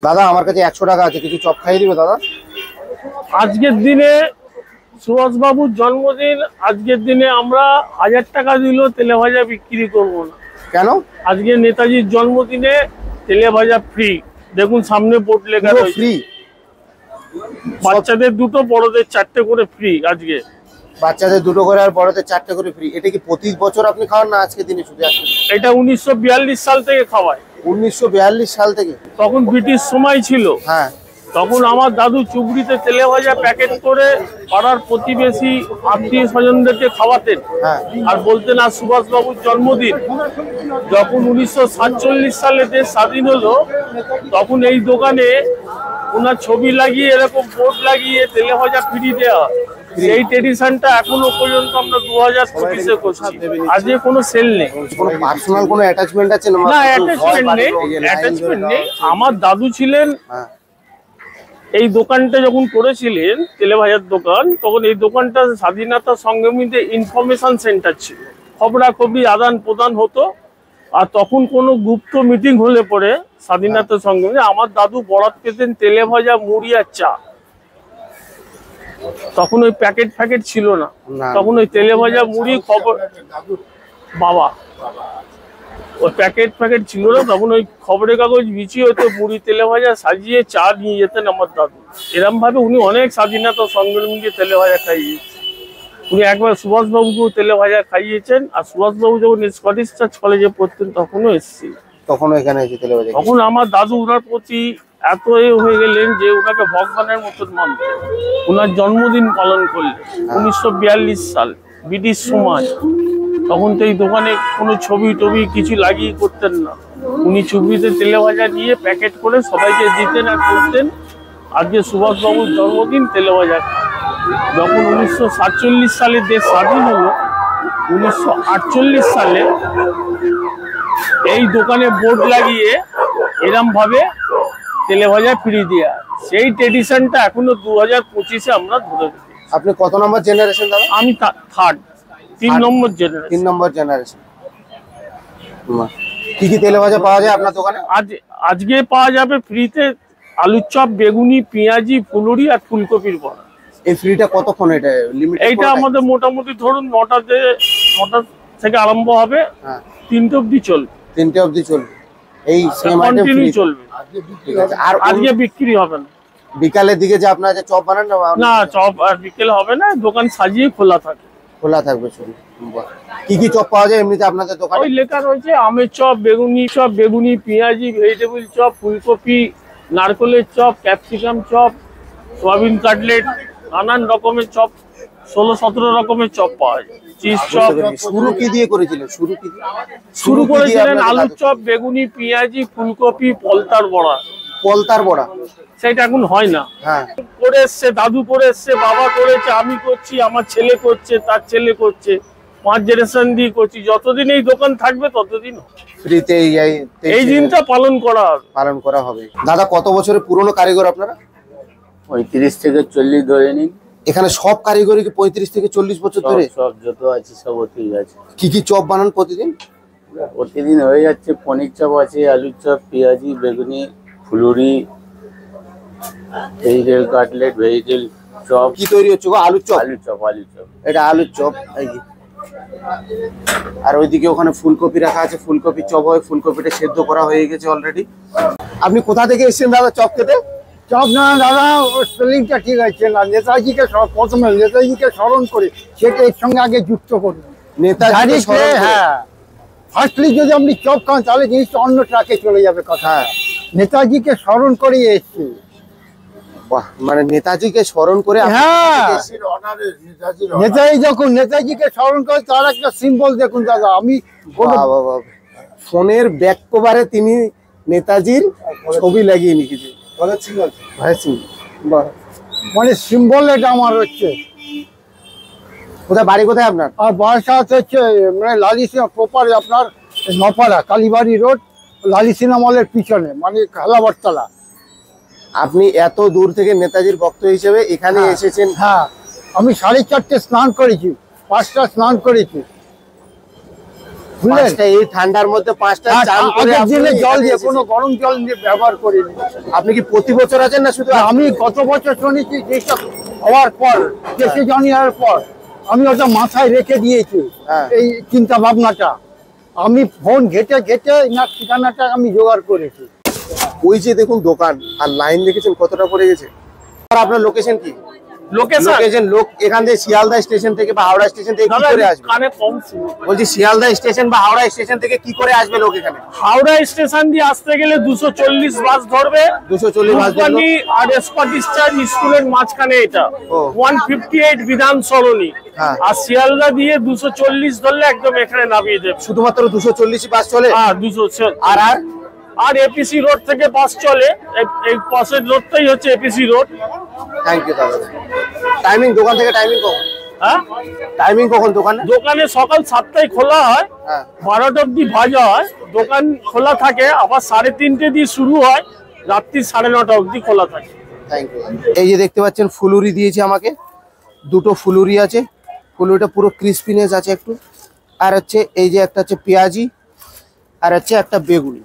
দাদা আমার কাছে 100 টাকা আছে, কিছু চপ খাইয়ে দিবে দাদা? আজকের দিনে সুভাষবাবুর জন্মদিন, আজকের দিনে আমরা 1000 টাকা দিলেও তেলে ভাজা বিক্রি করব না। কেন? আজকে নেতাজির জন্মদিনে তেলে ভাজা ফ্রি। দেখুন সামনে বোর্ড লেখা রয়েছে ফ্রি। বাচ্চাদের দুটো, বড়দের 4টে করে ফ্রি। আজকে বাচ্চাদের দুটো করে আর বড়দের 4টে করে ফ্রি। এটা কি প্রতি বছর আপনি খাওয়ান না আজকে দিনে শুধু? এটা 1942 সাল থেকে খাওয়ায়। 1942 সাল থেকে? তখন ব্রিটিশ সময় ছিল। হ্যাঁ, তখন আমার দাদু চুবড়িতে তেলে ভাজা প্যাকেট করে পাড়ার প্রতিবেশী আত্মীয় স্বজনদেরকে খাওয়াতেন। হ্যাঁ। আর বলতেন আজ সুভাষবাবুর জন্মদিন। যখন 1947 সালে দেশ স্বাধীন হলো, তখন এই দোকানে ওনার ছবি লাগিয়ে এরকম বোর্ড লাগিয়ে তেলে ভাজা ফ্রি দেওয়া। সেই ট্রেডিশনটা এখনো পর্যন্ত আমরা 2025-এ করছি। আজকে কোনো সেল নেই। কোনো পার্সোনাল কোনো অ্যাটাচমেন্ট আছে না? না, অ্যাটাচমেন্ট নেই। আমার দাদু ছিলেন, এই দোকানটা যখন করেছিলেন তেলে ভাজার দোকান, তখন এই দোকানটা স্বাধীনতা সংগ্রামীদের ইনফরমেশন সেন্টার ছিল। খবরাখবরি আদান প্রদান হতো। আর তখন কোনো গুপ্ত মিটিং হলে পরে স্বাধীনতা সংগ্রামী আমার দাদু বরাত পেতেন তেলে ভাজা, মুড়ি আর চা। তখন ওই প্যাকেট ছিল না, তখন ওই তেলে ভাজা মুড়ি খবর বাবা ওই প্যাকেট ছিল না। তখন ওই খবরের কাগজ বিছিয়ে হতো, মুড়ি তেলে ভাজা সাজিয়ে চা নিয়ে যেতেন আমার দাদু। এরম ভাবে উনি অনেক স্বাধীনতা সংগ্রামীকে তেলে ভাজা খাইয়েছেন। উনি একবার সুভাষবাবুকেও তেলে ভাজা খাইয়েছেন। আর সুভাষবাবু যখন স্কটিশ চার্চ কলেজে পড়তেন তখনও এসেছি, তখন এখানে এসে তেলে ভাজা। তখন আমার দাদু ওনার প্রতি এত হয়ে গেলেন যে ওনাকে ভগবানের মতন মানতেন। ওনার জন্মদিন পালন করলেন 1942 সাল, ব্রিটিশ সময়। তখন তো এই দোকানে কোনো ছবি টবি কিছু লাগিয়ে করতেন না। উনি ছবিতে তেলে ভাজা নিয়ে প্যাকেট করে সবাইকে দিতেন আর বলতেন আজকে সুভাষবাবুর জন্মদিন, তেলে ভাজা। যখন 1947 সালে দেশ স্বাধীন হলো, 1948 সালে এই দোকানে বোর্ড লাগিয়ে এরম ভাবে তেলে ভাজা ফ্রি দেওয়া। সেই ট্রেডিশনটা এখনো 2025-এ আমরা ধরে রেখেছি। আপনি কত নম্বর জেনারেশন দাদা? আমি থার্ড, 3 নম্বর জেনারেশন। 3 নম্বর জেনারেশন। কি কি তেলে ভাজা পাওয়া যায় আপনার দোকানে? আজকে পাওয়া যাবে ফ্রিতে আলুর চপ, বেগুনি, পেঁয়াজি, ফুলুরি আর ফুলকপির বড়া। এই ফ্রিটা কতক্ষণ? এটা লিমিটেড? এইটা আমাদের মোটামুটি ধরুন 9টা থেকে আরম্ভ হবে, 3টে অবধি চলবে। 3টে অবধি চলবে। এই সেম আইটেম কন্টিনিউ চলবে। ঠিক আছে। আর আজকে বিক্রি হবে না। বিকালের দিকে যে আপনারা যে চপ বানান না, চপ আর বিকেল হবে না, দোকান সাজিয়ে খোলা থাকে। খোলা থাকবে শুধু। কি কি চপ পাওয়া যায় এমনিতে আপনাদের দোকানে? ওই লেখা রয়েছে আমের চপ, বেগুনি, পেঁয়াজি, ভেজিটেবল চপ, ফুলকপি, নারকেলের chop, capsicum chop, soybean cutlet, নানান রকমের চপ, 16-17 রকমের চপ পাওয়া যায়। Cheese chop. শুরু কি দিয়ে করেছিলেন? শুরু করেছিলেন আলুর চপ, বেগুনি, পেঁয়াজি, ফুলকপি, পলতার বড়া। পলতার বড়া সেটা এখন হয় না। হ্যাঁ, করে এসছে, দাদু করে এসছে, বাবা করেছে, আমি করছি, আমার ছেলে করছে, তার ছেলে করছে, 5 জেনারেশন দিয়ে করছি। যতদিন এই দোকান থাকবে ততদিন ফ্রিতে এই দিনটা পালন করা হবে। দাদা কত বছরের পুরনো কারিগর আপনারা? 35 থেকে 40 ধরে নিন। এখানে সব কারিগরি কি 35 থেকে 40 বছর ধরে? সব যত আছে সব ওতেই আছে। কি কি চপ বানান প্রতিদিন? প্রতিদিন হয়ে যাচ্ছে পনির চপ আছে, আলুর চপ, পেঁয়াজি, বেগুনি, ফুলুরি, ভেজিটেবল কাটলেট, ভেজিটেবল চপ। কি তৈরি হচ্ছে গো? আলুর চপ? আলুর চপ। এটা আলুর চপ। আর ওইদিকে ওখানে ফুলকপি রাখা আছে, ফুলকপি চপ হয়। ফুলকপিটা সেদ্ধ করা হয়ে গেছে অলরেডি। আপনি কোথা থেকে এসেছেন দাদা চপ খেতে? চপ না দাদা, ওর স্পেলিংটা ঠিক আছে না। নেতাজিকে প্রথমে নেতাজিকে স্মরণ করে সেটা এর সঙ্গে আগে যুক্ত করুন। নেতাজি, হ্যাঁ, ফার্স্টলি যদি আপনি চপ খান তাহলে জিনিসটা অন্য ট্রাকে চলে যাবে কথা। নেতাজিকে স্মরণ করে এসছি। বাহ, মানে নেতাজিকে স্মরণ করে। হ্যাঁ, নেতাজি যখন নেতাজিকে স্মরণ করে তার একটা সিম্বল দেখুন দাদা। আমি ফোনের ব্যাক কভারে তিনি নেতাজির ছবি লাগিয়ে নিয়েছি। মানে সিম্বল এটা আমার হচ্ছে। কোথায় বাড়ি? কোথায় আপনার? আর বাসা হচ্ছে মানে লালিসিনা প্রপার আপনার নপাড়া, কালীবাড়ি রোড, লালিসিনা মলের পিছনে, মানে খেলাবরতলা। আপনি এত দূর থেকে নেতাজির ভক্ত হিসেবে এখানে এসেছেন? হ্যাঁ, আমি 4:30 স্নান করেছি, 5টা স্নান করেছি। বুঝলেন? পাঁচটা এই ঠান্ডার মধ্যে 5টা চান করে আগের দিনে আপনি জল এখানে দিয়ে এসেছেন। কোনো গরম জল দিয়ে ব্যবহার করিনি। আপনি কি প্রতি বছর আছেন না শুধু আমি গত বছর শুনেছি যেসব হওয়ার পর দেশে জানিয়ার পর আমি ওটা মাথায় রেখে দিয়েছি, হ্যাঁ। এই চিন্তা ভাবনাটা। আমি ফোন ঘেটে ঘেটে না ঠিকানাটা আমি জোগাড় করেছি। ওই যে দেখুন দোকান আর লাইন দেখেছেন কতটা পড়ে গেছে। আর আপনার লোকেশন কি? লোকেশন লোক এখান থেকে শিয়ালদা স্টেশন থেকে বা হাওড়া স্টেশন থেকে কি করে আসবে? কানে কম শুনুন। বলছি শিয়ালদা স্টেশন বা হাওড়া স্টেশন থেকে কি করে আসবে লোক এখানে? হাওড়া স্টেশন দিয়ে আসতে গেলে 240 বাস ধরবে। 240 বাস ধরলো। রূপবাণী আর স্কটিশ চার্চ স্কুলের মাঝখানে এটা ও। 158 বিধান সরণি। হ্যাঁ। আর শিয়ালদা দিয়ে 240 ধরলে একদম এখানে নামিয়ে দেবে। শুধুমাত্র 240 বাস চলে? হ্যাঁ 200। আর আর আর এপিসি রোড থেকে বাস চলে, এই পাশের রোডটাই হচ্ছে এপিসি রোড। থ্যাংক ইউ দাদা। টাইমিং দোকান থেকে টাইমিং কখন? হ্যাঁ, টাইমিং কখন দোকানে? দোকানে সকাল 7টায় খোলা হয়, হ্যাঁ। 12টা অব্দি ভাজা হয়। দোকান খোলা থাকে, আবার 3:30 দিয়ে শুরু হয়, রাত্রি 9:30 অব্দি খোলা থাকে। Thank you. এই যে দেখতে পাচ্ছেন ফুলুরি দিয়েছে আমাকে, দুটো ফুলুরি আছে। ফুলুরিটা পুরো ক্রিস্পিনেস আছে একটু। আর হচ্ছে এই যে একটা হচ্ছে পেঁয়াজি, আর হচ্ছে একটা বেগুনি।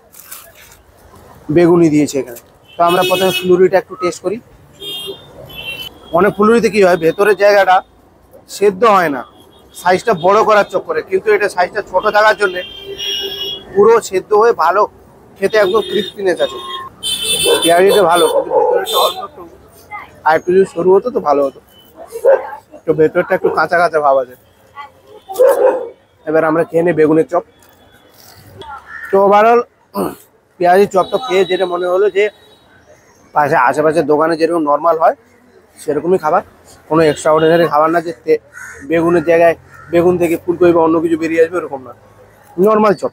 বেগুনি দিয়েছে এখানে। তো আমরা প্রথমে ফুলুরিটা একটু টেস্ট করি। অনেক ফুলুরিতে কি হয়, ভেতরের জায়গাটা সেদ্ধ হয় না, সাইজটা বড় করার চক্করে, কিন্তু এটা সাইজটা ছোট থাকার জন্য পুরো সেদ্ধ হয়ে ভালো খেতে একদম ক্রিস্পিনেস আছে। পেঁয়াজিটা ভালো, কিন্তু ভেতরেরটা অল্প একটু আর একটু যদি সরু হতো তো ভালো হতো। তো ভেতরটা একটু কাঁচা কাঁচা ভাব আছে। এবার আমরা খেয়ে নিই বেগুনের চপ। তো ওভারঅল পেঁয়াজির চপটা খেয়ে যেটা মনে হলো যে পাশে আশেপাশের দোকানে যেরকম নর্মাল হয় সেরকমই খাবার, কোনো এক্সট্রা অর্ডিনারি খাবার না, যে বেগুনের জায়গায় বেগুন থেকে ফুলকপি বা অন্য কিছু বেরিয়ে আসবে, ওরকম না, নর্মাল চপ।